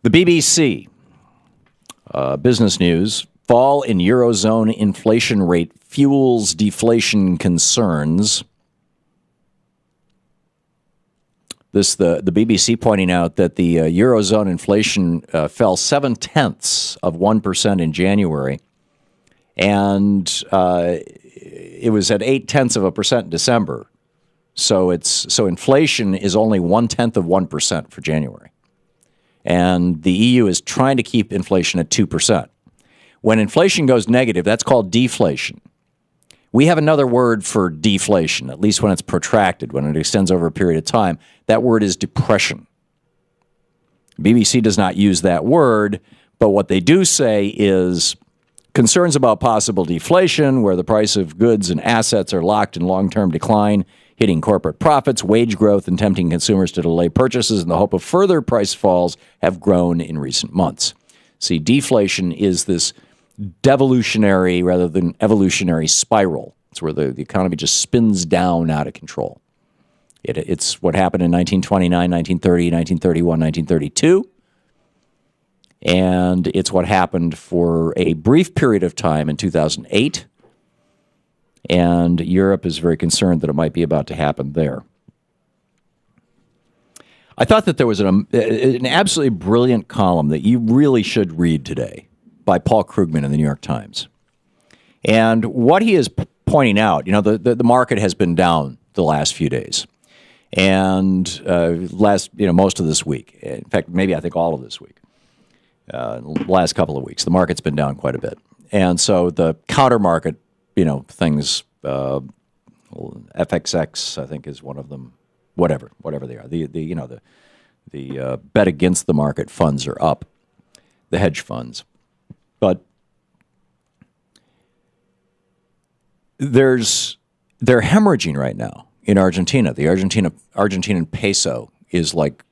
The BBC, business news, fall in Eurozone inflation rate fuels deflation concerns. The BBC pointing out that the Eurozone inflation fell 0.7% in January, and it was at 0.8% in December. So inflation is only 0.1% for January. And the EU is trying to keep inflation at 2%. When inflation goes negative, that's called deflation. We have another word for deflation, at least when it's protracted, when it extends over a period of time. That word is depression. BBC does not use that word, but what they do say is concerns about possible deflation, where the price of goods and assets are locked in long-term decline, hitting corporate profits, wage growth, and tempting consumers to delay purchases in the hope of further price falls, have grown in recent months. See, deflation is this devolutionary rather than evolutionary spiral. It's where the economy just spins down out of control. It's what happened in 1929, 1930, 1931, 1932. And it's what happened for a brief period of time in 2008. And Europe is very concerned that it might be about to happen there. I thought that there was an absolutely brilliant column that you really should read today by Paul Krugman in the New York Times. And what he is pointing out, the market has been down the last few days. And most of this week. In fact, maybe I think all of this week. Last couple of weeks, the market's been down quite a bit. And so the counter market, things, FXX, I think, is one of them. Whatever they are. The bet against the market funds are up, the hedge funds. But they're hemorrhaging right now in Argentina. The Argentinian peso is like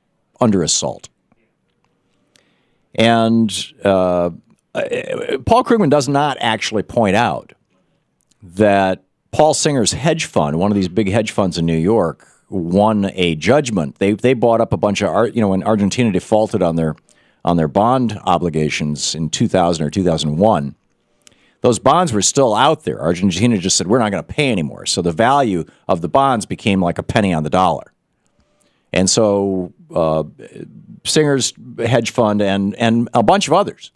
under assault. And Paul Krugman does not actually point out that Paul Singer's hedge fund, one of these big hedge funds in New York, won a judgment. They bought up a bunch of when Argentina defaulted on their bond obligations in 2000 or 2001. Those bonds were still out there. Argentina just said, we're not going to pay anymore. So the value of the bonds became like a penny on the dollar. And so Singer's hedge fund and a bunch of others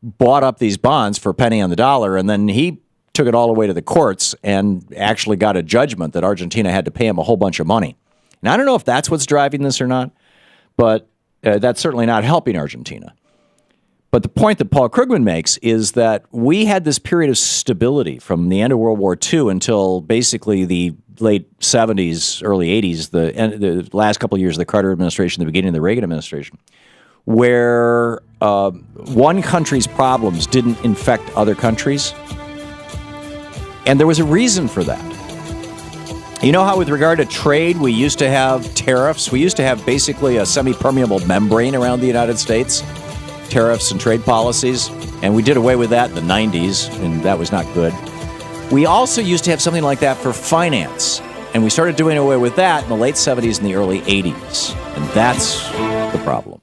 bought up these bonds for a penny on the dollar, and then he took it all the way to the courts and actually got a judgment that Argentina had to pay him a whole bunch of money. And I don't know if that's what's driving this or not, but that's certainly not helping Argentina. But the point that Paul Krugman makes is that we had this period of stability from the end of World War II until basically the late 70s, early 80s, the last couple of years of the Carter administration, the beginning of the Reagan administration, where one country's problems didn't infect other countries. And there was a reason for that. You know how with regard to trade, we used to have tariffs? We used to have basically a semi-permeable membrane around the United States, tariffs and trade policies, and we did away with that in the 90s, and that was not good. We also used to have something like that for finance, and we started doing away with that in the late 70s and the early 80s, and that's the problem.